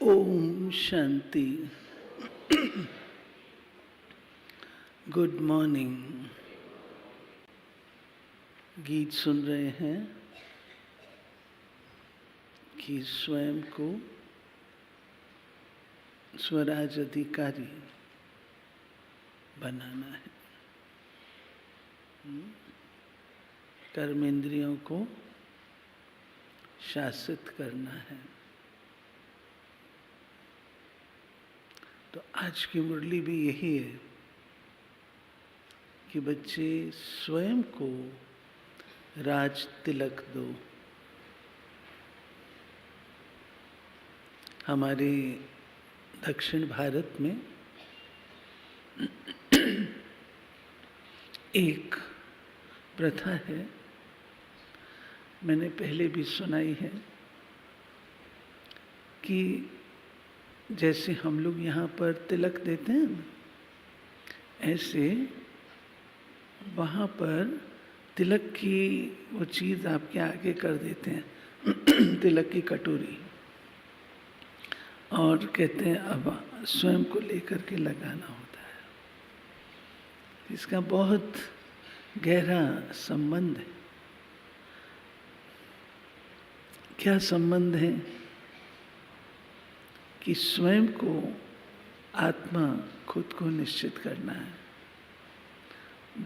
Om Shanti. Good morning. गीत सुन रहे हैं कि स्वयं को स्वराज अधिकारी बनाना है। कर्मेंद्रियों को शासित करना है। तो आज की मुरली भी यही है कि बच्चे स्वयं को राज तिलक दो। हमारे दक्षिण भारत में एक प्रथा है, मैंने पहले भी सुनाई है, कि जैसे हम लोग यहाँ पर तिलक देते हैं ना, ऐसे वहाँ पर तिलक की वो चीज़ आपके आगे कर देते हैं तिलक की कटोरी, और कहते हैं अब स्वयं को लेकर के लगाना होता है। इसका बहुत गहरा संबंध है। क्या संबंध है? कि स्वयं को आत्मा खुद को निश्चित करना है।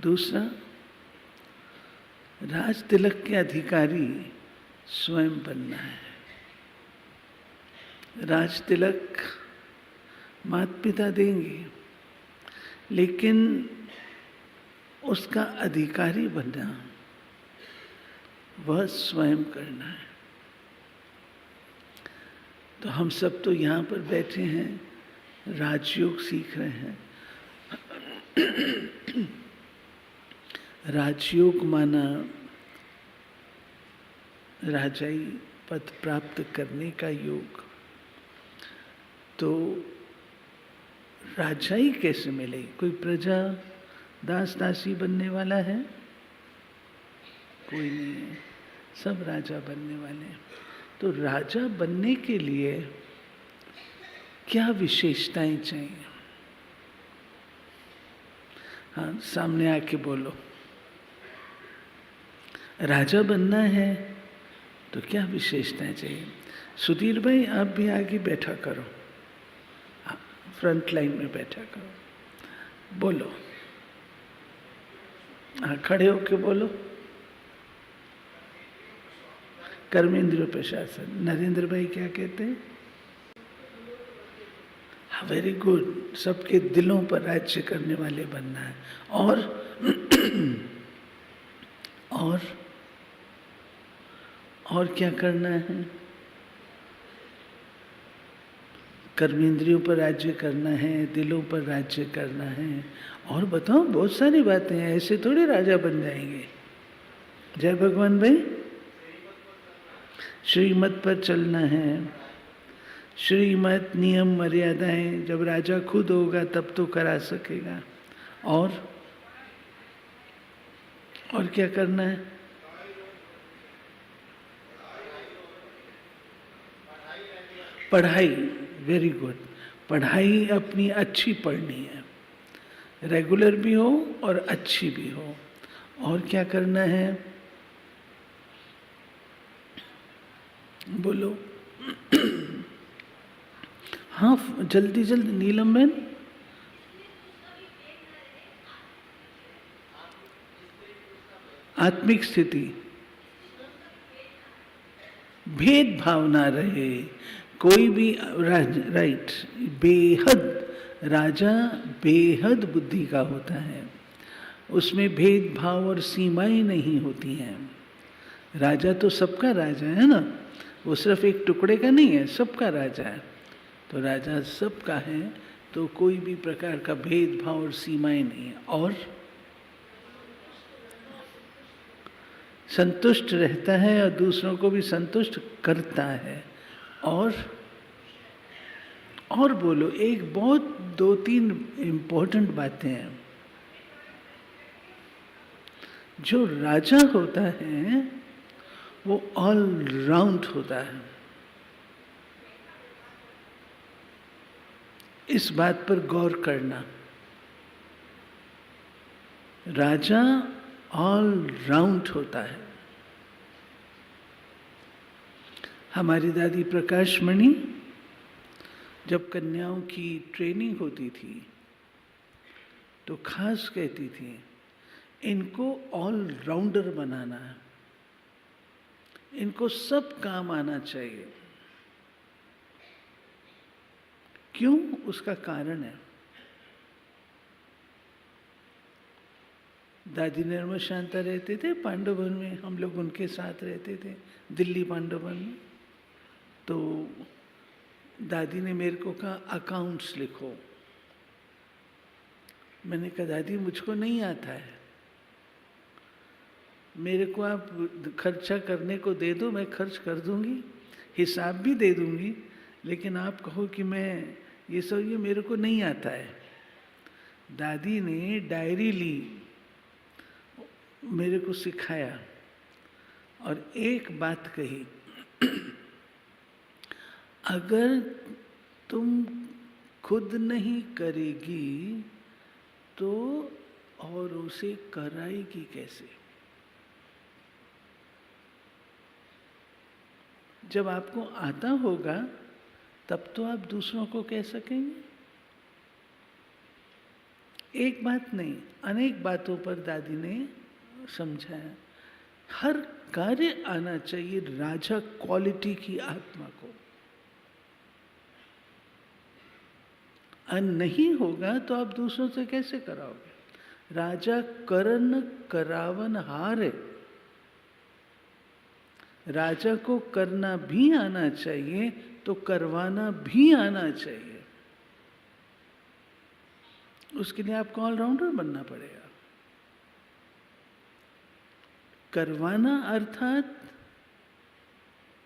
दूसरा, राज तिलक के अधिकारी स्वयं बनना है। राज तिलक माता पिता देंगे, लेकिन उसका अधिकारी बनना वह स्वयं करना है। तो हम सब तो यहाँ पर बैठे हैं, राजयोग सीख रहे हैं। राजयोग माना राजाई पद प्राप्त करने का योग। तो राजाई कैसे मिलेगी? कोई प्रजा दास दासी बनने वाला है? कोई नहीं है, सब राजा बनने वाले हैं। तो राजा बनने के लिए क्या विशेषताएं चाहिए? हाँ, सामने आके बोलो। राजा बनना है तो क्या विशेषताएं चाहिए? सुधीर भाई, आप भी आगे बैठा करो, फ्रंट लाइन में बैठा करो, बोलो। हाँ, खड़े होके बोलो। कर्मेंद्रिय प्रशासन। नरेंद्र भाई क्या कहते हैं? हाँ, वेरी गुड। सबके दिलों पर राज्य करने वाले बनना है। और क्या करना है? कर्मेंद्रियों पर राज्य करना है, दिलों पर राज्य करना है। और बताओ, बहुत सारी बातें हैं, ऐसे थोड़ी राजा बन जाएंगे। जय भगवान भाई। श्रीमत पर चलना है। श्रीमत, नियम, मर्यादाएं जब राजा खुद होगा तब तो करा सकेगा। और क्या करना है? पढ़ाई। Very good. पढ़ाई अपनी अच्छी पढ़नी है, रेगुलर भी हो और अच्छी भी हो। और क्या करना है? बोलो। हाँ, जल्दी जल्दी। नीलम बहन। आत्मिक स्थिति, भेदभाव ना रहे कोई भी। राइट। बेहद राजा बेहद बुद्धि का होता है, उसमें भेदभाव और सीमाएं नहीं होती हैं। राजा तो सबका राजा है ना, वो सिर्फ एक टुकड़े का नहीं है, सबका राजा है। तो राजा सबका है, तो कोई भी प्रकार का भेदभाव और सीमाएं नहीं है। और संतुष्ट रहता है और दूसरों को भी संतुष्ट करता है। और बोलो। एक बहुत, दो तीन इम्पोर्टेंट बातें हैं। जो राजा होता है वो ऑल राउंड होता है। इस बात पर गौर करना, राजा ऑल राउंड होता है। हमारी दादी प्रकाशमणि जब कन्याओं की ट्रेनिंग होती थी तो खास कहती थी, इनको ऑल राउंडर बनाना है, इनको सब काम आना चाहिए। क्यों? उसका कारण है। दादी निर्मल शांता रहते थे पांडवन में, हम लोग उनके साथ रहते थे दिल्ली पांडवन में। तो दादी ने मेरे को कहा अकाउंट्स लिखो। मैंने कहा दादी मुझको नहीं आता है, मेरे को आप खर्चा करने को दे दो, मैं खर्च कर दूंगी, हिसाब भी दे दूंगी, लेकिन आप कहो कि मैं ये सब, ये मेरे को नहीं आता है। दादी ने डायरी ली, मेरे को सिखाया और एक बात कही, अगर तुम खुद नहीं करेगी तो और उसे कराएगी कैसे? जब आपको आता होगा तब तो आप दूसरों को कह सकेंगे। एक बात नहीं, अनेक बातों पर दादी ने समझाया। हर कार्य आना चाहिए राजा क्वालिटी की आत्मा को। नहीं होगा तो आप दूसरों से कैसे कराओगे? राजा करन करावन हार है। राजा को करना भी आना चाहिए तो करवाना भी आना चाहिए। उसके लिए आपको ऑलराउंडर बनना पड़ेगा। करवाना अर्थात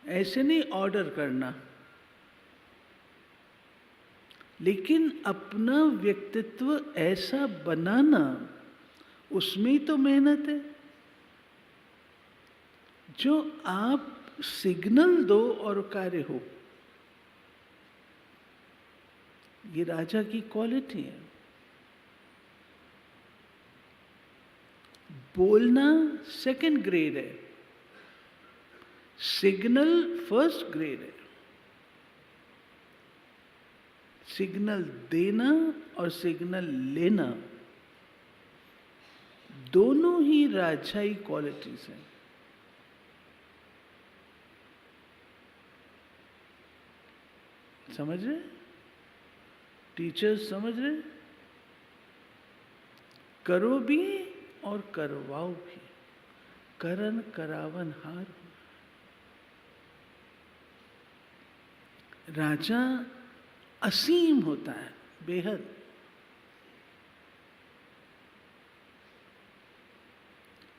ऐसे नहीं ऑर्डर करना, लेकिन अपना व्यक्तित्व ऐसा बनाना, उसमें तो मेहनत है। जो आप सिग्नल दो और कार्य हो, ये राजा की क्वालिटी है। बोलना सेकंड ग्रेड है, सिग्नल फर्स्ट ग्रेड है। सिग्नल देना और सिग्नल लेना दोनों ही राजाई क्वालिटीज हैं। समझ रहे? टीचर्स समझ रहे? करो भी और करवाओ भी, करन करावन हार। राजा असीम होता है, बेहद।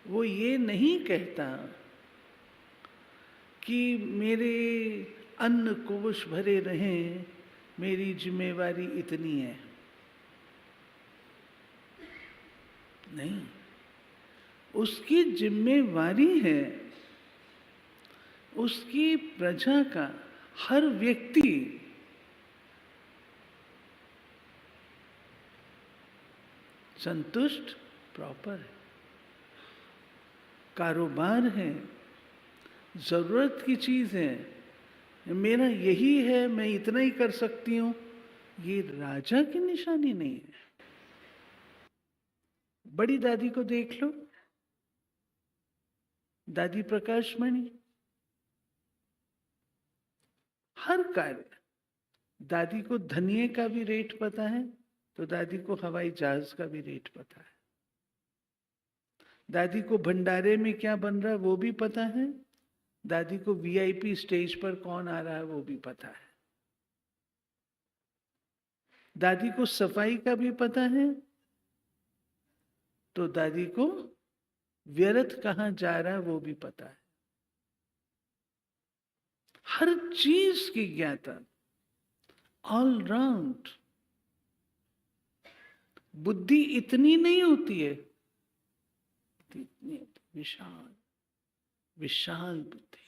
वो ये नहीं कहता कि मेरे अन्न कोश भरे रहें, मेरी जिम्मेवारी इतनी है। नहीं, उसकी जिम्मेवारी है उसकी प्रजा का हर व्यक्ति संतुष्ट, प्रॉपर है। कारोबार है, जरूरत की चीज है, मेरा यही है, मैं इतना ही कर सकती हूं, ये राजा की निशानी नहीं है। बड़ी दादी को देख लो, दादी प्रकाशमणि, हर कार्य। दादी को धनिये का भी रेट पता है तो दादी को हवाई जहाज का भी रेट पता है। दादी को भंडारे में क्या बन रहा है वो भी पता है। दादी को वीआईपी स्टेज पर कौन आ रहा है वो भी पता है। दादी को सफाई का भी पता है तो दादी को व्यर्थ कहां जा रहा है वो भी पता है। हर चीज की ज्ञाता, ऑल राउंड। बुद्धि इतनी नहीं होती है, इतनी विशाल विशाल बुद्धि।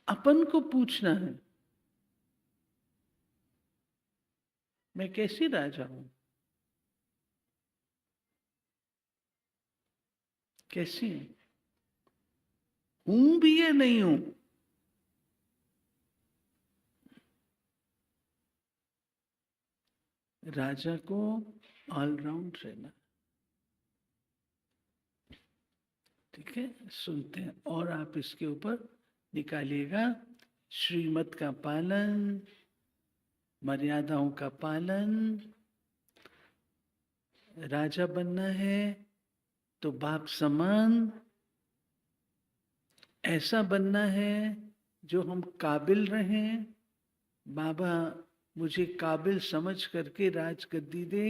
अपन को पूछना है, मैं कैसी राजा हूं, कैसी हूं भी या नहीं हूं। राजा को ऑलराउंड रहना। ठीक है, सुनते हैं और आप इसके ऊपर निकालिएगा। श्रीमत का पालन, मर्यादाओं का पालन। राजा बनना है तो बाप समान ऐसा बनना है जो हम काबिल रहें। बाबा मुझे काबिल समझ करके राजगद्दी दे।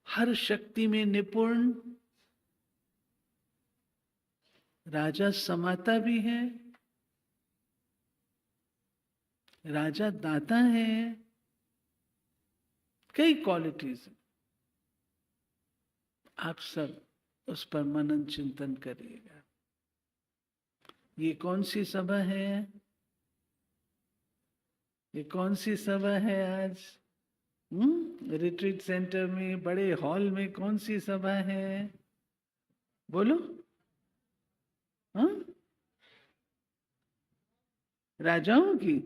हर शक्ति में निपुण। राजा समाता भी है, राजा दाता है, कई क्वालिटीज। आप सब उस पर मनन चिंतन करिएगा। ये कौन सी सभा है, ये कौन सी सभा है आज? रिट्रीट सेंटर में, बड़े हॉल में कौन सी सभा है? बोलो। हाँ, राजाओं की।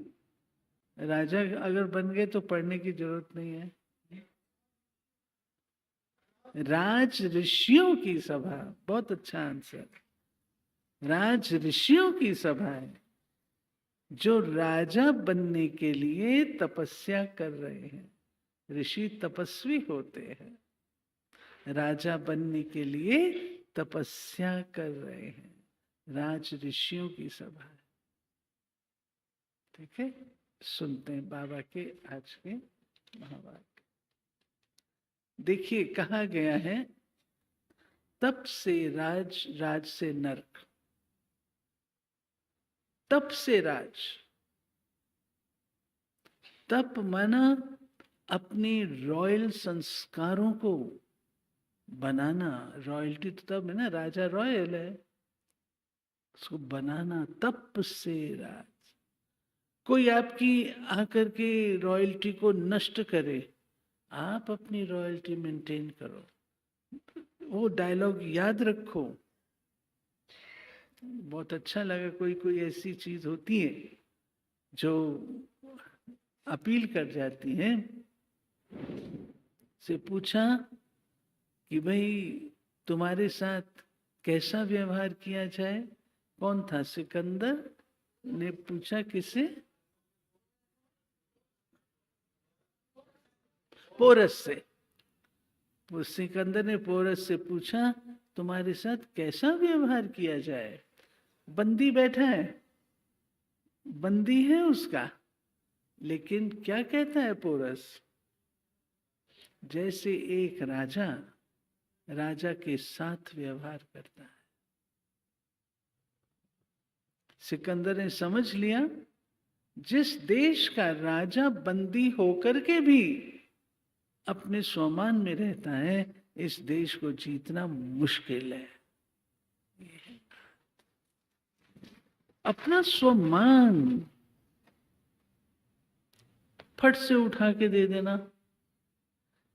राजा अगर बन गए तो पढ़ने की जरूरत नहीं है। राज ऋषियों की सभा। बहुत अच्छा आंसर। राज ऋषियों की सभा है, जो राजा बनने के लिए तपस्या कर रहे हैं। ऋषि तपस्वी होते हैं, राजा बनने के लिए तपस्या कर रहे हैं। राज ऋषियों की सभा है। ठीक है, सुनते हैं बाबा के आज के महावाक्य। देखिए कहा गया है, तप से राज, राज से नरक। तप से राज। तप माना अपने रॉयल संस्कारों को बनाना। रॉयल्टी तो तब है ना, राजा रॉयल है, उसको बनाना। तप से राज। कोई आपकी आकर के रॉयल्टी को नष्ट करे, आप अपनी रॉयल्टी मेंटेन करो। वो डायलॉग याद रखो। बहुत अच्छा लगा। कोई कोई ऐसी चीज होती है जो अपील कर जाती है। से पूछा कि भाई तुम्हारे साथ कैसा व्यवहार किया जाए। कौन था? सिकंदर ने पूछा किसे? पोरस से। वो सिकंदर ने पोरस से पूछा तुम्हारे साथ कैसा व्यवहार किया जाए। बंदी बैठा है, बंदी है उसका, लेकिन क्या कहता है पोरस? जैसे एक राजा राजा के साथ व्यवहार करता है। सिकंदर ने समझ लिया, जिस देश का राजा बंदी होकर के भी अपने स्वमान में रहता है, इस देश को जीतना मुश्किल है। अपना स्वमान फट से उठा के दे देना।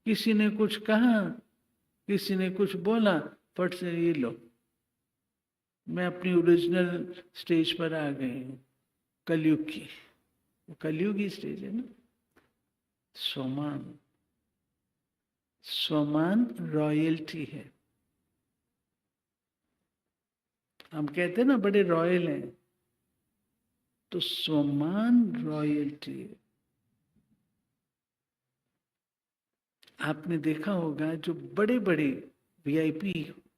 किसी ने कुछ कहा, किसी ने कुछ बोला, फट से ये लो, मैं अपनी ओरिजिनल स्टेज पर आ गई हूँ, कलयुग की। कलयुग की स्टेज है ना। स्वमान, स्वमान रॉयल्टी है। हम कहते हैं ना बड़े रॉयल हैं, तो स्वमान रॉयल्टी है। आपने देखा होगा जो बड़े बड़े वीआईपी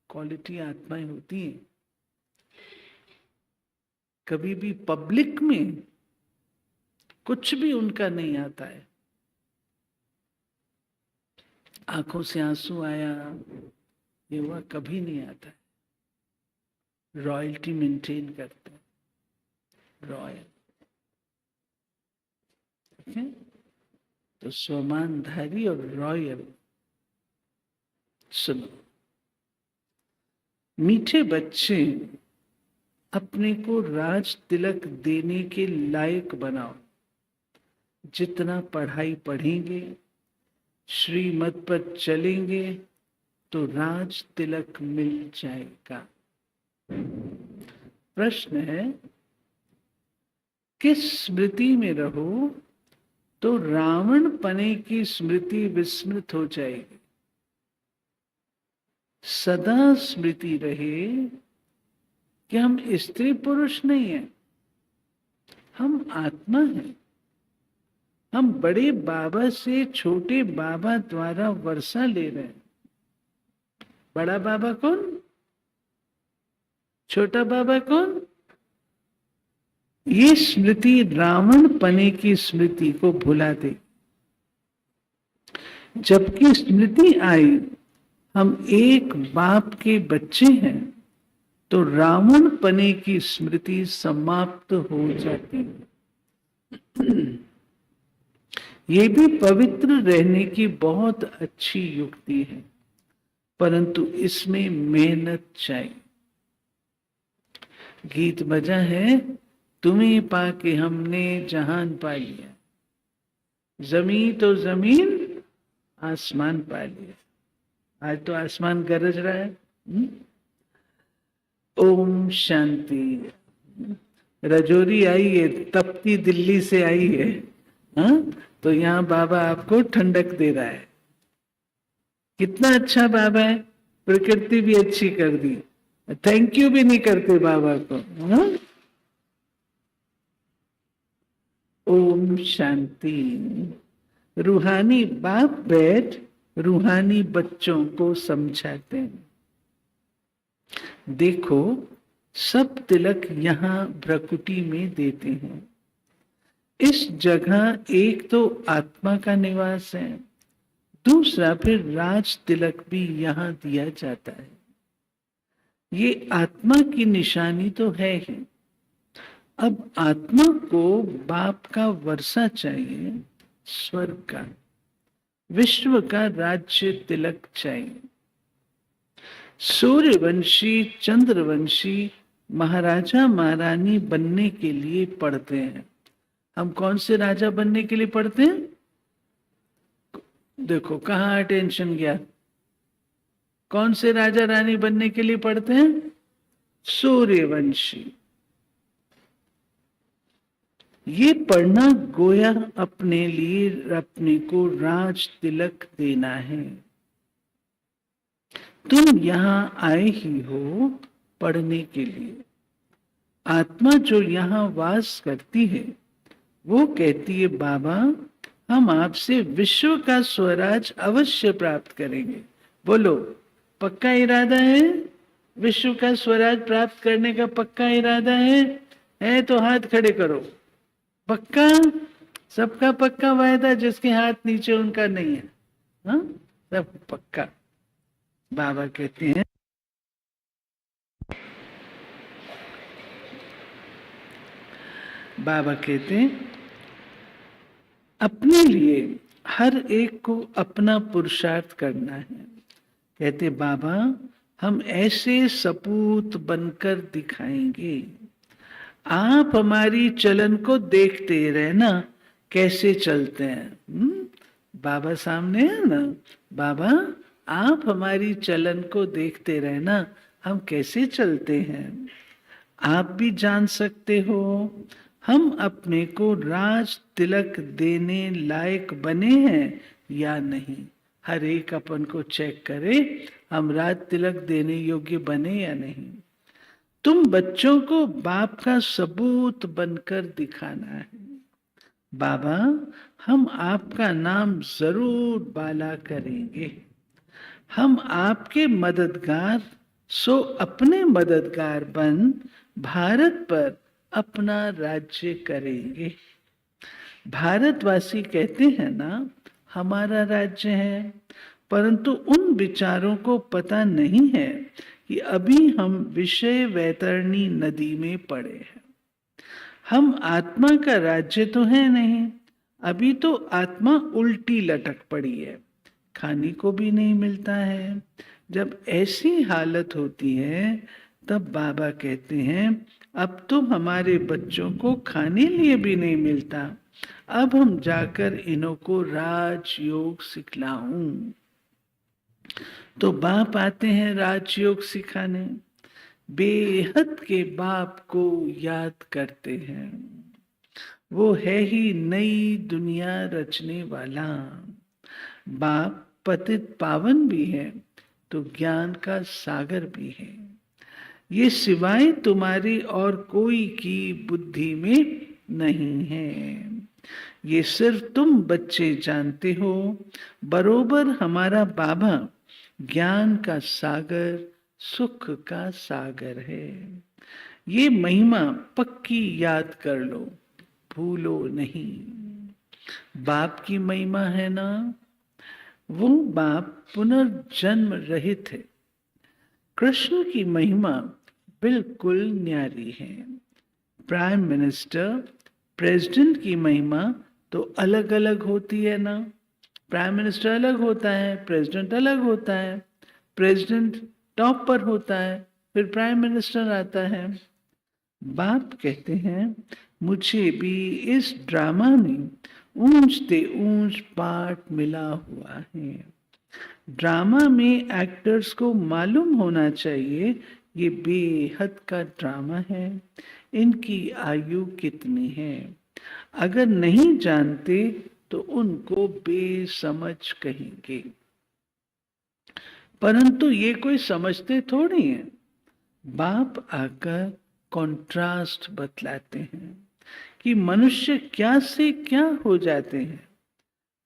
क्वालिटी आत्माएं होती हैं, कभी भी पब्लिक में कुछ भी उनका नहीं आता है। आंखों से आंसू आया, ये हुआ, कभी नहीं आता है। रॉयल्टी मेंटेन करते हैं, रॉयल। ठीक है, तो स्वमानधारी और रॉयल। सुनो, मीठे बच्चे अपने को राज तिलक देने के लायक बनाओ। जितना पढ़ाई पढ़ेंगे, श्रीमत पर चलेंगे, तो राज तिलक मिल जाएगा। प्रश्न है, किस स्मृति में रहो तो रावण पने की स्मृति विस्मृत हो जाएगी? सदा स्मृति रहे कि हम स्त्री पुरुष नहीं हैं, हम आत्मा हैं। हम बड़े बाबा से छोटे बाबा द्वारा वर्षा ले रहे हैं। बड़ा बाबा कौन, छोटा बाबा कौन? ये स्मृति रावण पने की स्मृति को भुला दे। जबकि स्मृति आई हम एक बाप के बच्चे हैं, तो रावण पने की स्मृति समाप्त हो जाती है। ये भी पवित्र रहने की बहुत अच्छी युक्ति है, परंतु इसमें मेहनत चाहिए। गीत बजा है, तुम्हें पाके हमने जहान पा लिया, जमीन तो जमीन आसमान पा लिया। आज तो आसमान गरज रहा है। ओम शांति। रजौरी आई है, तपती दिल्ली से आई है। हाँ, तो यहाँ बाबा आपको ठंडक दे रहा है। कितना अच्छा बाबा है, प्रकृति भी अच्छी कर दी, थैंक यू भी नहीं करते बाबा को। हाँ? ओम शांति। रूहानी बाप बैठ रूहानी बच्चों को समझाते हैं। देखो, सब तिलक यहाँ भ्रकुटी में देते हैं। इस जगह एक तो आत्मा का निवास है, दूसरा फिर राज तिलक भी यहाँ दिया जाता है। ये आत्मा की निशानी तो है ही। अब आत्मा को बाप का वर्षा चाहिए, स्वर्ग का, विश्व का राज्य तिलक चाहिए। सूर्यवंशी चंद्रवंशी महाराजा महारानी बनने के लिए पढ़ते हैं। हम कौन से राजा बनने के लिए पढ़ते हैं? देखो कहाँ अटेंशन गया। कौन से राजा रानी बनने के लिए पढ़ते हैं? सूर्यवंशी। ये पढ़ना गोया अपने लिए अपने को राज तिलक देना है। तुम यहां आए ही हो पढ़ने के लिए। आत्मा जो यहां वास करती है वो कहती है, बाबा हम आपसे विश्व का स्वराज अवश्य प्राप्त करेंगे। बोलो, पक्का इरादा है? विश्व का स्वराज प्राप्त करने का पक्का इरादा है तो हाथ खड़े करो। पक्का? सबका पक्का वायदा, जिसके हाथ नीचे उनका नहीं है। हाँ, सब पक्का। बाबा कहते हैं, बाबा कहते हैं अपने लिए हर एक को अपना पुरुषार्थ करना है। कहते बाबा हम ऐसे सपूत बनकर दिखाएंगे, आप हमारी चलन को देखते रहना कैसे चलते हैं। बाबा सामने है ना, बाबा आप हमारी चलन को देखते रहना हम कैसे चलते हैं। आप भी जान सकते हो हम अपने को राज तिलक देने लायक बने हैं या नहीं। हर एक अपन को चेक करे, हम राज तिलक देने योग्य बने या नहीं। तुम बच्चों को बाप का सबूत बनकर दिखाना है। बाबा हम आपका नाम जरूर बाला करेंगे। हम आपके मददगार, सो अपने मददगार बन भारत पर अपना राज्य करेंगे। भारतवासी कहते हैं ना हमारा राज्य है, परंतु उन विचारों को पता नहीं है कि अभी हम विषय वैतरणी नदी में पड़े हैं। हम आत्मा का राज्य तो है नहीं, अभी तो आत्मा उल्टी लटक पड़ी है, खाने को भी नहीं मिलता है। जब ऐसी हालत होती है तब बाबा कहते हैं अब तो हमारे बच्चों को खाने लिए भी नहीं मिलता, अब हम जाकर इन्हों को राजयोग सिखलाऊं। तो बाप आते हैं राजयोग सिखाने, बेहद के बाप को याद करते हैं। वो है ही नई दुनिया रचने वाला। बाप पतित पावन भी है तो ज्ञान का सागर भी है। ये सिवाय तुम्हारी और कोई की बुद्धि में नहीं है। ये सिर्फ तुम बच्चे जानते हो। बरोबर हमारा बाबा ज्ञान का सागर, सुख का सागर है। ये महिमा पक्की याद कर लो, भूलो नहीं। बाप की महिमा है ना, वो बाप पुनर्जन्म रहित है। कृष्ण की महिमा बिल्कुल न्यारी है। प्राइम मिनिस्टर, प्रेसिडेंट की महिमा तो अलग अलग होती है ना। प्राइम मिनिस्टर अलग होता है, प्रेसिडेंट अलग होता है। प्रेसिडेंट टॉप पर होता है, फिर प्राइम मिनिस्टर आता है। बाप कहते हैं मुझे भी इस ड्रामा में ऊंचते ऊंच पार्ट मिला हुआ है। ड्रामा में एक्टर्स को मालूम होना चाहिए ये बेहद का ड्रामा है, इनकी आयु कितनी है। अगर नहीं जानते तो उनको बेसमझ कहेंगे, परंतु ये कोई समझते थोड़ी हैं। बाप आकर कंट्रास्ट बतलाते हैं कि मनुष्य क्या से क्या हो जाते हैं।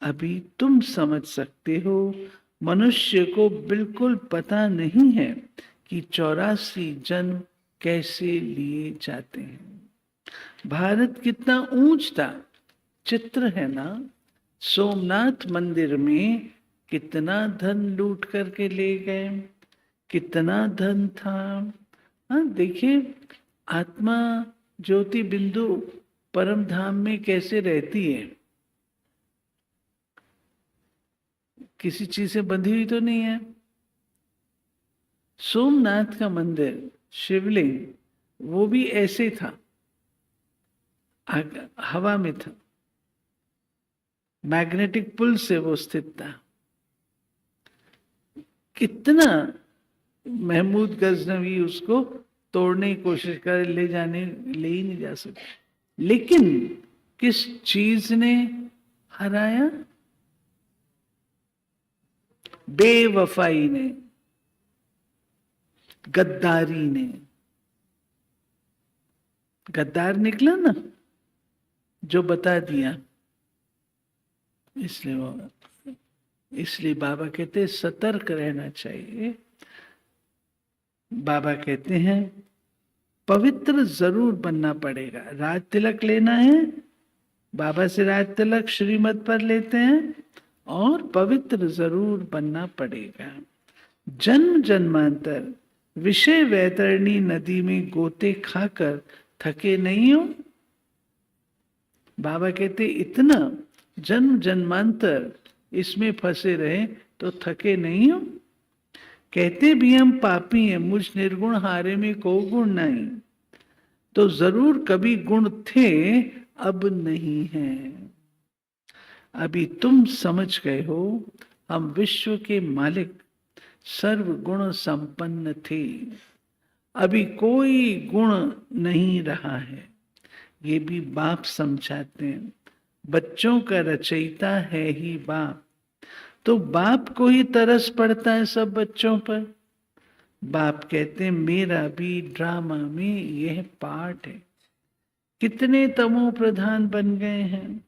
अभी तुम समझ सकते हो, मनुष्य को बिल्कुल पता नहीं है कि 84 जन्म कैसे लिए जाते हैं। भारत कितना ऊंचता चित्र है ना। सोमनाथ मंदिर में कितना धन लूट करके ले गए, कितना धन था। हाँ देखिए, आत्मा ज्योति बिंदु परम धाम में कैसे रहती है, किसी चीज से बंधी हुई तो नहीं है। सोमनाथ का मंदिर शिवलिंग वो भी ऐसे था, हवा में था, मैग्नेटिक पुल से वो स्थित था। कितना महमूद गजनवी उसको तोड़ने की कोशिश करे, ले ही नहीं जा सके। लेकिन किस चीज ने हराया? बेवफाई ने, गद्दारी ने। गद्दार निकला ना, जो बता दिया। इसलिए बाबा कहते हैं सतर्क रहना चाहिए। बाबा कहते हैं पवित्र जरूर बनना पड़ेगा। राज तिलक लेना है, बाबा से राज तिलक श्रीमत पर लेते हैं, और पवित्र जरूर बनना पड़ेगा। जन्म जन्मांतर विषय वैतरणी नदी में गोते खाकर थके नहीं हो। बाबा कहते इतना जन्म जन्मांतर इसमें फंसे रहे तो थके नहीं हो। कहते भी हम पापी हैं, मुझ निर्गुण हारे में को गुण नहीं। तो जरूर कभी गुण थे, अब नहीं है। अभी तुम समझ गए हो, हम विश्व के मालिक सर्व गुण संपन्न थे। अभी कोई गुण नहीं रहा है, ये भी बाप समझाते हैं। बच्चों का रचयिता है ही बाप, तो बाप को ही तरस पड़ता है सब बच्चों पर। बाप कहते हैं मेरा भी ड्रामा में यह पार्ट है। कितने तमो प्रधान बन गए हैं,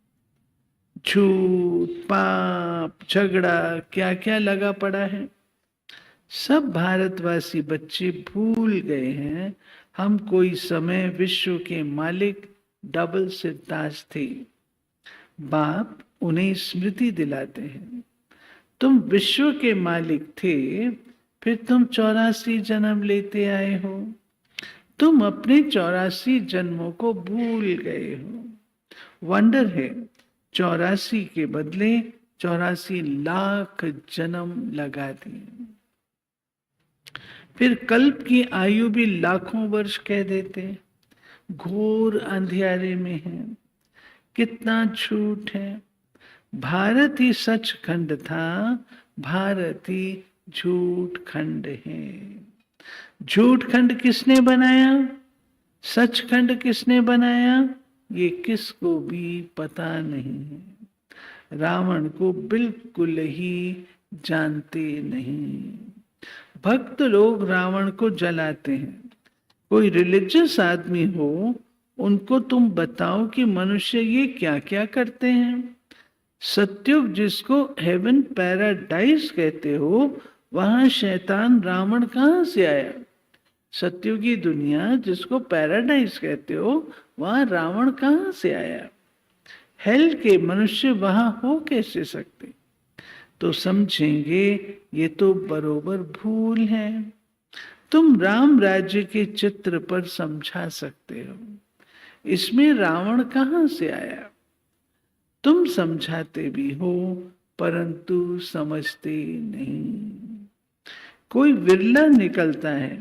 झूठ, पाप, झगड़ा, क्या क्या लगा पड़ा है। सब भारतवासी बच्चे भूल गए हैं हम कोई समय विश्व के मालिक डबल सिरताज थे। बाप उन्हें स्मृति दिलाते हैं, तुम विश्व के मालिक थे, फिर तुम 84 जन्म लेते आए हो। तुम अपने 84 जन्मों को भूल गए हो। वंडर है, 84 के बदले 84 लाख जन्म लगा दिए। फिर कल्प की आयु भी लाखों वर्ष कह देते। घोर अंधियारे में है। कितना झूठ है। भारत ही सचखंड था, भारत ही झूठ खंड है। झूठ खंड किसने बनाया, सचखंड किसने बनाया, ये किसको भी पता नहीं है। रावण को बिल्कुल ही जानते नहीं। भक्त लोग रावण को जलाते हैं। कोई रिलीजियस आदमी हो, उनको तुम बताओ कि मनुष्य ये क्या क्या करते हैं। सत्युग जिसको हेवन पैराडाइज कहते हो, वहां शैतान रावण कहां से आया। सत्युगी दुनिया जिसको पैराडाइज कहते हो, वहां रावण कहां से आया। हेल के मनुष्य वहां हो कैसे सकते। तो समझेंगे ये तो बरोबर भूल है। तुम राम राज्य के चित्र पर समझा सकते हो, इसमें रावण कहां से आया। तुम समझाते भी हो परंतु समझते नहीं। कोई विरला निकलता है,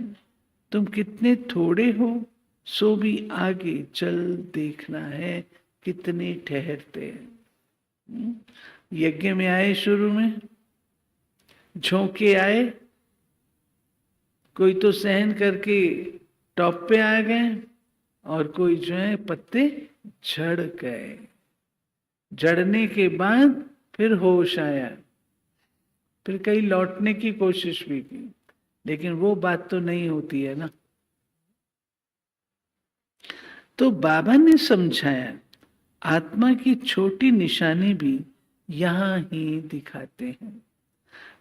तुम कितने थोड़े हो, सो भी आगे चल देखना है कितने ठहरते हैं। यज्ञ में आए, शुरू में झोंके आए, कोई तो सहन करके टॉप पे आ गए, और कोई जो है पत्ते झड़ गए। जड़ने के बाद फिर होश आया, फिर कहीं लौटने की कोशिश भी की, लेकिन वो बात तो नहीं होती है ना। तो बाबा ने समझाया, आत्मा की छोटी निशानी भी यहां ही दिखाते हैं।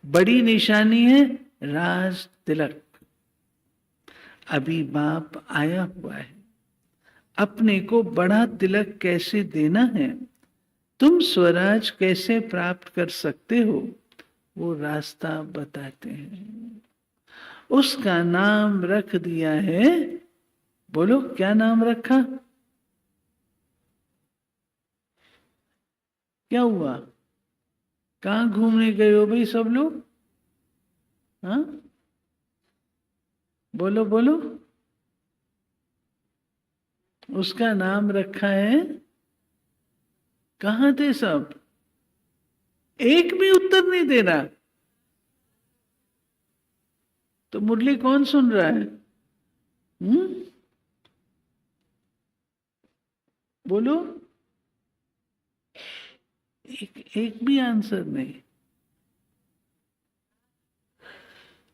बड़ी निशानी है राज तिलक। अभी बाप आया हुआ है, अपने को बड़ा तिलक कैसे देना है, तुम स्वराज कैसे प्राप्त कर सकते हो, वो रास्ता बताते हैं। उसका नाम रख दिया है, बोलो क्या नाम रखा। क्या हुआ, कहां घूमने गए हो भाई सब लोग। हाँ बोलो बोलो। उसका नाम रखा है, कहां थे सब, एक भी उत्तर नहीं दे रहा। तो मुरली कौन सुन रहा है। बोलो। एक भी आंसर नहीं।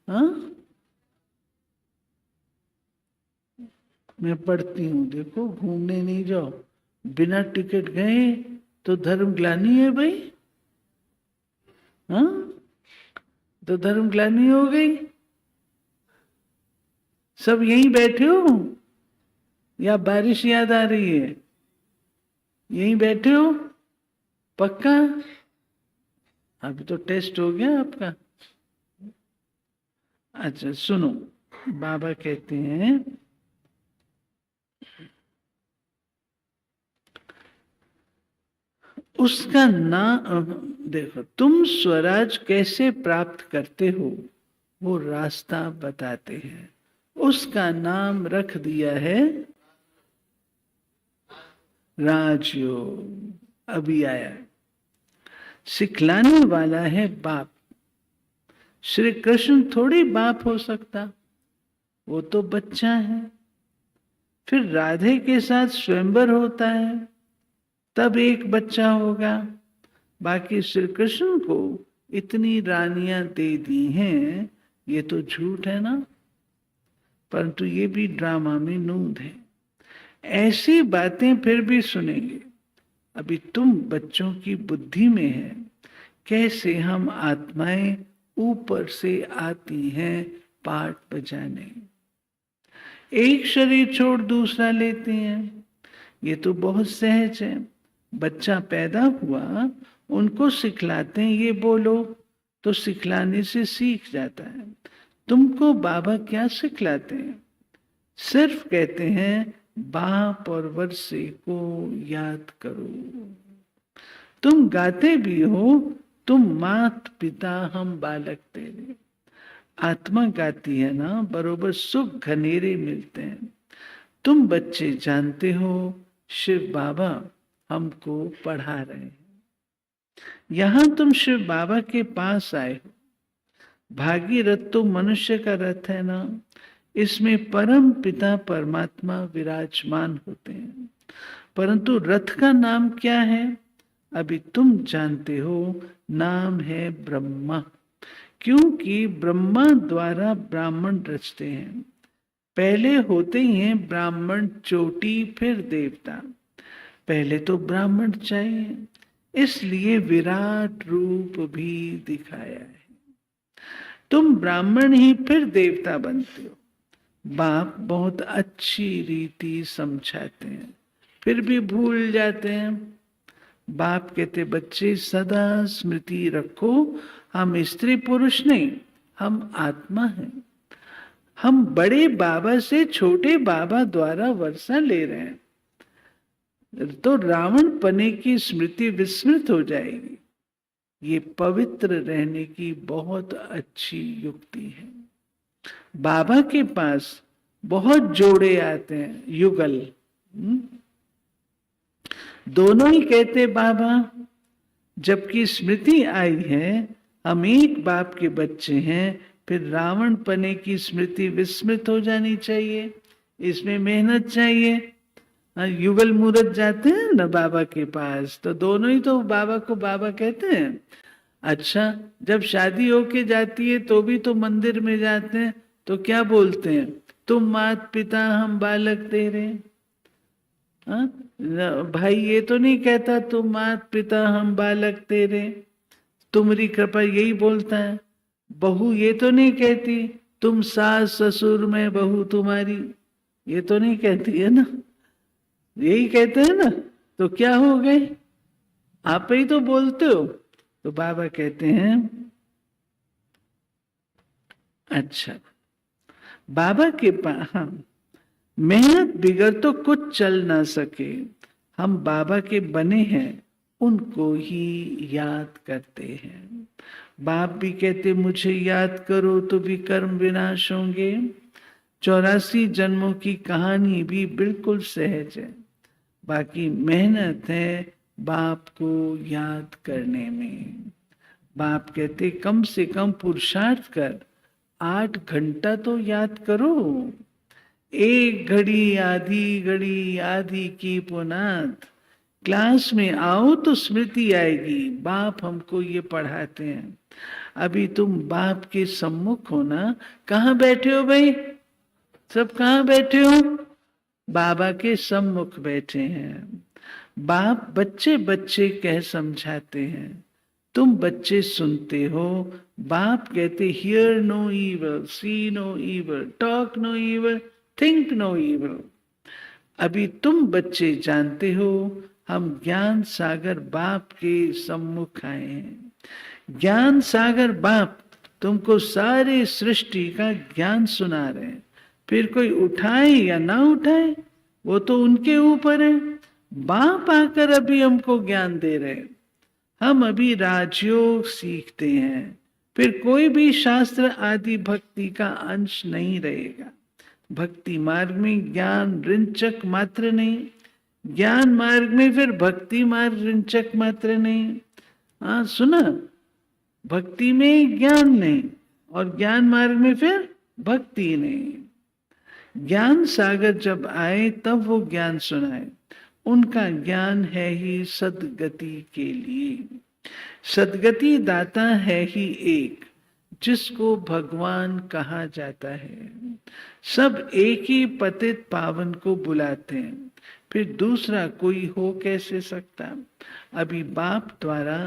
हाँ मैं पढ़ती हूं, देखो घूमने नहीं जाओ, बिना टिकट गए तो धर्म ग्लानि है भाई। हाँ तो धर्म ग्लानि हो गई। सब यहीं बैठे हो या बारिश याद आ रही है। यहीं बैठे हो पक्का। अभी तो टेस्ट हो गया आपका। अच्छा सुनो, बाबा कहते हैं, उसका नाम देखो, तुम स्वराज कैसे प्राप्त करते हो, वो रास्ता बताते हैं। उसका नाम रख दिया है राजयोग। अभी आया, सिखलाने वाला है बाप। श्री कृष्ण थोड़ी बाप हो सकता, वो तो बच्चा है। फिर राधे के साथ स्वयंवर होता है, तब एक बच्चा होगा। बाकी श्री कृष्ण को इतनी रानियां दे दी हैं, ये तो झूठ है ना। परंतु ये भी ड्रामा में नूंद है। ऐसी बातें फिर भी सुनेंगे। अभी तुम बच्चों की बुद्धि में है, कैसे हम आत्माएं ऊपर से आती हैं पाठ बजाने, एक शरीर छोड़ दूसरा लेते हैं। ये तो बहुत सहज है। बच्चा पैदा हुआ, उनको सिखलाते हैं ये बोलो, तो सिखलाने से सीख जाता है। तुमको बाबा क्या सिखलाते हैं, सिर्फ कहते हैं बाप और वर्षे को याद करो। तुम गाते भी हो, तुम मात पिता हम बालक तेरे। आत्मा गाती है ना, बरोबर सुख घनेरे मिलते हैं। तुम बच्चे जानते हो शिव बाबा हमको पढ़ा रहे हैं। यहां तुम शिव बाबा के पास आए हो। भागीरथ तो मनुष्य का रथ है ना, इसमें परम पिता परमात्मा विराजमान होते हैं। परंतु रथ का नाम क्या है? अभी तुम जानते हो, नाम है ब्रह्मा। क्योंकि ब्रह्मा द्वारा ब्राह्मण रचते हैं। पहले होते ही हैं ब्राह्मण चोटी, फिर देवता। पहले तो ब्राह्मण चाहिए, इसलिए विराट रूप भी दिखाया है। तुम ब्राह्मण ही फिर देवता बनते हो। बाप बहुत अच्छी रीति समझाते हैं, फिर भी भूल जाते हैं। बाप कहते बच्चे सदा स्मृति रखो, हम स्त्री पुरुष नहीं, हम आत्मा हैं। हम बड़े बाबा से छोटे बाबा द्वारा वर्षा ले रहे हैं, तो रावण पने की स्मृति विस्मृत हो जाएगी। ये पवित्र रहने की बहुत अच्छी युक्ति है। बाबा के पास बहुत जोड़े आते हैं, युगल। दोनों ही कहते बाबा, जबकि स्मृति आई है हम एक बाप के बच्चे हैं, फिर रावण पने की स्मृति विस्मृत हो जानी चाहिए। इसमें मेहनत चाहिए। युगल मूर्त जाते हैं ना बाबा के पास, तो दोनों ही तो बाबा को बाबा कहते हैं। अच्छा, जब शादी होके जाती है तो भी तो मंदिर में जाते हैं, तो क्या बोलते हैं? तुम मात पिता हम बालक तेरे। भाई ये तो नहीं कहता तुम मात पिता हम बालक तेरे, तुम्हारी कृपा यही बोलता है। बहू ये तो नहीं कहती तुम सास ससुर में बहू तुम्हारी, ये तो नहीं कहती है ना, यही कहते हैं ना। तो क्या हो गए, आप ही तो बोलते हो। तो बाबा कहते हैं अच्छा, बाबा के पास मेहनत बिगड़ तो कुछ चल ना सके। हम बाबा के बने हैं, उनको ही याद करते हैं। बाप भी कहते मुझे याद करो तो भी कर्म विनाश होंगे। 84 जन्मों की कहानी भी बिल्कुल सहज है। बाकी मेहनत है बाप को याद करने में। बाप कहते कम से कम पुरुषार्थ कर, 8 घंटा तो याद करो। एक घड़ी आधी की पुनात। क्लास में आओ तो स्मृति आएगी, बाप हमको ये पढ़ाते हैं। अभी तुम बाप के सम्मुख हो ना, कहाँ बैठे हो भाई? सब कहाँ बैठे हो? बाबा के सम्मुख बैठे हैं। बाप बच्चे बच्चे कह समझाते हैं, तुम बच्चे सुनते हो। बाप कहते hear no evil, see no evil, talk no evil, think no evil. अभी तुम बच्चे जानते हो, हम ज्ञान सागर बाप के सम्मुख आए हैं। ज्ञान सागर बाप तुमको सारे सृष्टि का ज्ञान सुना रहे हैं। फिर कोई उठाए या ना उठाए वो तो उनके ऊपर है। बाप आकर अभी हमको ज्ञान दे रहे हैं। हम अभी राजयोग सीखते हैं, फिर कोई भी शास्त्र आदि भक्ति का अंश नहीं रहेगा। भक्ति मार्ग में ज्ञान रिंचक मात्र नहीं, ज्ञान मार्ग में फिर भक्ति मार्ग रिंचक मात्र नहीं। हाँ सुना, भक्ति में ज्ञान नहीं और ज्ञान मार्ग में फिर भक्ति नहीं। ज्ञान सागर जब आए तब वो ज्ञान सुनाए। उनका ज्ञान है ही सदगति के लिए। सदगति दाता है ही एक, जिसको भगवान कहा जाता है। सब एक ही पतित पावन को बुलाते हैं, फिर दूसरा कोई हो कैसे सकता? अभी बाप द्वारा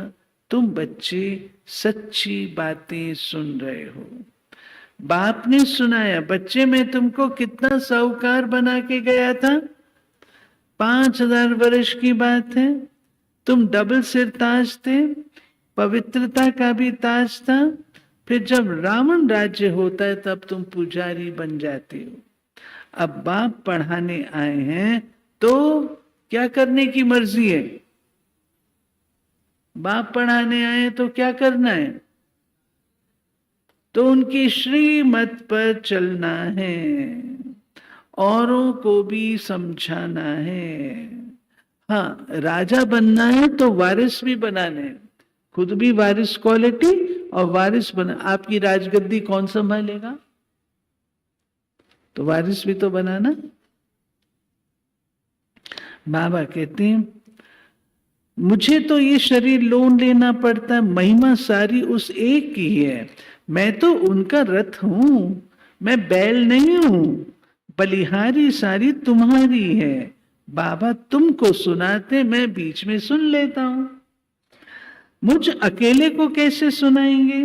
तुम बच्चे सच्ची बातें सुन रहे हो। बाप ने सुनाया। बच्चे में तुमको कितना साहूकार बना के गया था? 5000 वर्ष की बात है। तुम डबल सिर ताज थे, पवित्रता का भी ताज था। फिर जब रावण राज्य होता है तब तुम पुजारी बन जाते हो। अब बाप पढ़ाने आए हैं तो क्या करने की मर्जी है? बाप पढ़ाने आए तो क्या करना है? तो उनकी श्रीमत पर चलना है। औरों को भी समझाना है। हाँ, राजा बनना है तो वारिस भी बनाने हैं, खुद भी वारिस क्वालिटी और वारिस बना। आपकी राजगद्दी कौन संभालेगा? तो वारिस भी तो बनाना। बाबा कहते हैं मुझे तो ये शरीर लोन लेना पड़ता है, महिमा सारी उस एक की है, मैं तो उनका रथ हूं, मैं बैल नहीं हूं, बलिहारी सारी तुम्हारी है। बाबा तुमको सुनाते मैं बीच में सुन लेता हूं, मुझ अकेले को कैसे सुनाएंगे,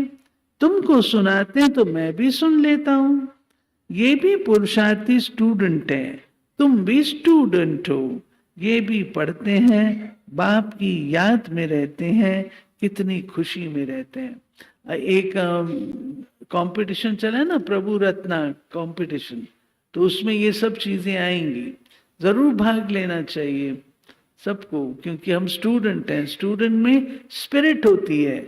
तुमको सुनाते तो मैं भी सुन लेता हूं। ये भी पुरुषार्थी स्टूडेंट है, तुम भी स्टूडेंट हो, ये भी पढ़ते हैं, बाप की याद में रहते हैं, कितनी खुशी में रहते हैं। एक कंपटीशन चला है ना, प्रभु रत्ना कंपटीशन, तो उसमें ये सब चीजें आएंगी, जरूर भाग लेना चाहिए सबको, क्योंकि हम स्टूडेंट हैं, स्टूडेंट में स्पिरिट होती है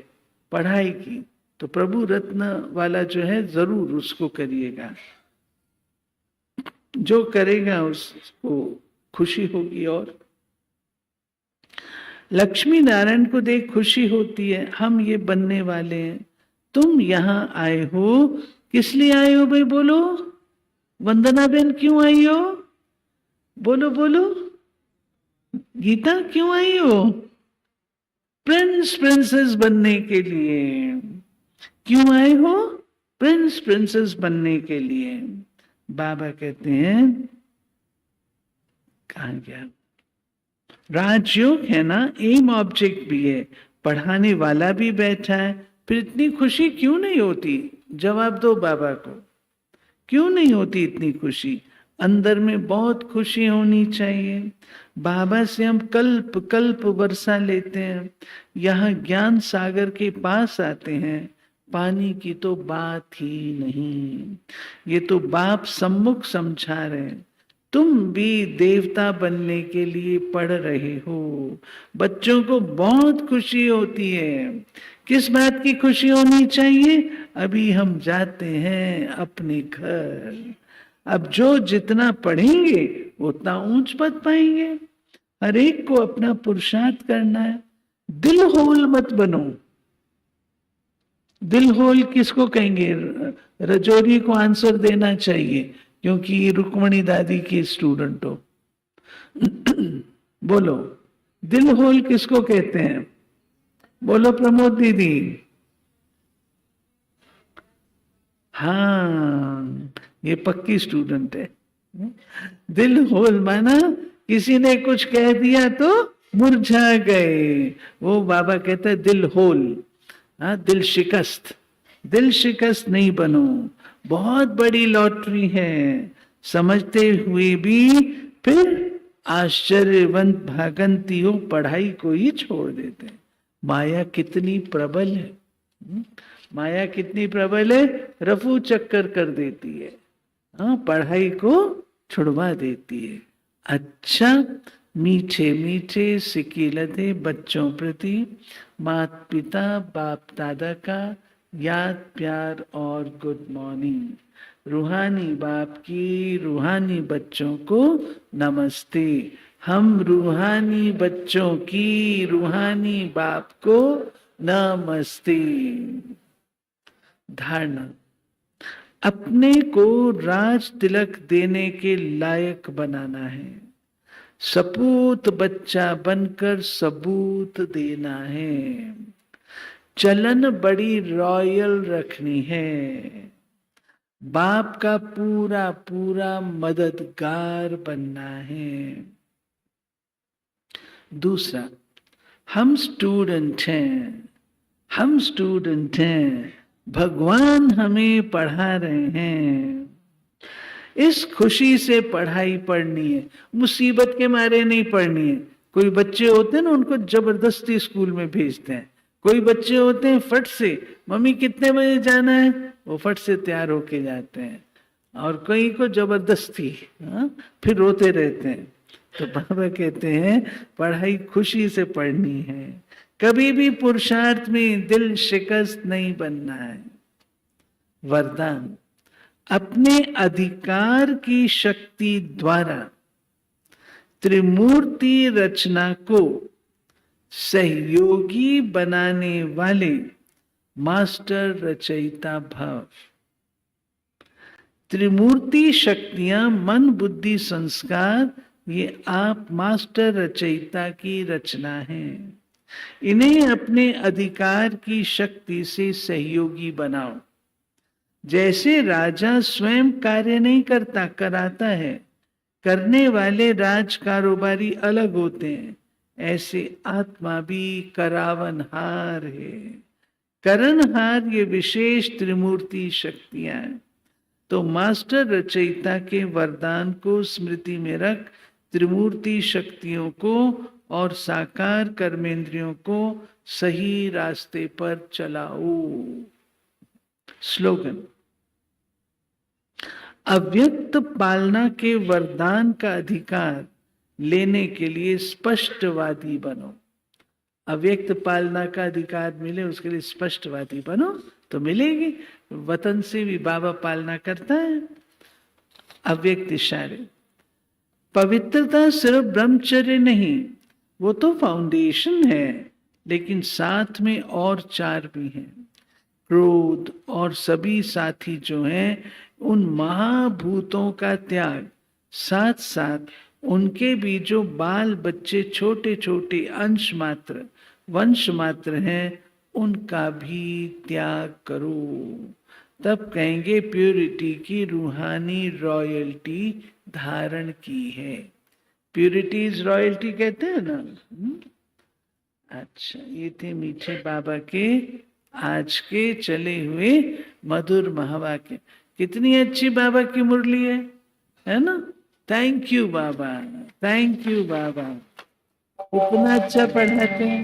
पढ़ाई की। तो प्रभु रत्न वाला जो है जरूर उसको करिएगा, जो करेगा उसको खुशी होगी। और लक्ष्मी नारायण को देख खुशी होती है, हम ये बनने वाले हैं। तुम यहां आए हो, किस लिए आए हो भाई बोलो? वंदना बहन क्यों आई हो? बोलो बोलो। गीता क्यों आई हो? प्रिंस प्रिंसेस बनने के लिए। क्यों आए हो? प्रिंस प्रिंसेस बनने के लिए। बाबा कहते हैं कहां गया, राजयोग है ना, एम ऑब्जेक्ट भी है, पढ़ाने वाला भी बैठा है, फिर इतनी खुशी क्यों नहीं होती? जवाब दो बाबा को, क्यों नहीं होती इतनी खुशी? अंदर में बहुत खुशी होनी चाहिए। बाबा से हम कल्प कल्प वर्षा लेते हैं, यहाँ ज्ञान सागर के पास आते हैं, पानी की तो बात ही नहीं। ये तो बाप सम्मुख समझा रहे हैं, तुम भी देवता बनने के लिए पढ़ रहे हो। बच्चों को बहुत खुशी होती है। किस बात की खुशी होनी चाहिए? अभी हम जाते हैं अपने घर, अब जो जितना पढ़ेंगे उतना ऊंच पद पाएंगे। हर एक को अपना पुरुषार्थ करना है, दिल होल मत बनो। दिल होल किसको कहेंगे? रजौरी को आंसर देना चाहिए, क्योंकि रुक्मणी दादी की स्टूडेंट हो। बोलो, दिल होल किसको कहते हैं? बोलो प्रमोद दीदी। हाँ, ये पक्की स्टूडेंट है। दिल होल माना किसी ने कुछ कह दिया तो मुरझा गए, वो बाबा कहते हैं दिल होल। हाँ, दिल शिकस्त, दिल शिकस्त नहीं बनो। बहुत बड़ी लॉटरी है, समझते हुए भी फिर आश्चर्यवंत भागंती हो, पढ़ाई को ही छोड़ देते हैं। माया कितनी प्रबल है, माया कितनी प्रबल है, रफू चक्कर कर देती है। हाँ, पढ़ाई को छुड़वा देती है। अच्छा, मीठे मीठे सिकीलते बच्चों प्रति माता पिता बाप दादा का याद प्यार और गुड मॉर्निंग। रूहानी बाप की रूहानी बच्चों को नमस्ते। हम रूहानी बच्चों की रूहानी बाप को नमस्ते। धारणा, अपने को राज तिलक देने के लायक बनाना है, सपूत बच्चा बनकर सबूत देना है, चलन बड़ी रॉयल रखनी है, बाप का पूरा पूरा मददगार बनना है। दूसरा, हम स्टूडेंट हैं, हम स्टूडेंट हैं, भगवान हमें पढ़ा रहे हैं, इस खुशी से पढ़ाई पढ़नी है, मुसीबत के मारे नहीं पढ़नी है। कोई बच्चे होते हैं ना, उनको जबरदस्ती स्कूल में भेजते हैं। कोई बच्चे होते हैं फट से, मम्मी कितने बजे जाना है, वो फट से तैयार होके जाते हैं। और कई को जबरदस्ती, फिर रोते रहते हैं। तो बाबा कहते हैं पढ़ाई खुशी से पढ़नी है, कभी भी पुरुषार्थ में दिल शिकस्त नहीं बनना है। वरदान, अपने अधिकार की शक्ति द्वारा त्रिमूर्ति रचना को सहयोगी बनाने वाले मास्टर रचयिता भाव। त्रिमूर्ति शक्तियां मन बुद्धि संस्कार, ये आप मास्टर रचयिता की रचना है। इन्हें अपने अधिकार की शक्ति से सहयोगी बनाओ। जैसे राजा स्वयं कार्य नहीं करता, कराता है, करने वाले राज कारोबारी अलग होते हैं, ऐसे आत्मा भी करावनहार है। करणहार ये विशेष त्रिमूर्ति शक्तियां हैं। तो मास्टर रचयिता के वरदान को स्मृति में रख त्रिमूर्ति शक्तियों को और साकार कर्मेंद्रियों को सही रास्ते पर चलाओ। स्लोगन। अव्यक्त पालना के वरदान का अधिकार लेने के लिए स्पष्टवादी बनो। अव्यक्त पालना का अधिकार मिले उसके लिए स्पष्टवादी बनो तो मिलेगी। वतन से भी बाबा पालना करता है। अव्यक्त इशारे। पवित्रता सिर्फ ब्रह्मचर्य नहीं, वो तो फाउंडेशन है, लेकिन साथ में और 4 भी हैं। क्रोध और सभी साथी जो हैं, उन महाभूतों का त्याग, साथ साथ उनके भी जो बाल बच्चे छोटे छोटे अंश मात्र वंश मात्र हैं, उनका भी त्याग करो। तब कहेंगे प्यूरिटी की रूहानी रॉयल्टी धारण की है। प्यूरिटी इज रॉयल्टी कहते हैं ना। अच्छा, ये थे मीठे बाबा के आज के चले हुए मधुर महावाक्य। कितनी अच्छी बाबा की मुरली है ना। थैंक यू बाबा, थैंक यू बाबा, इतना अच्छा पढ़ाते हैं।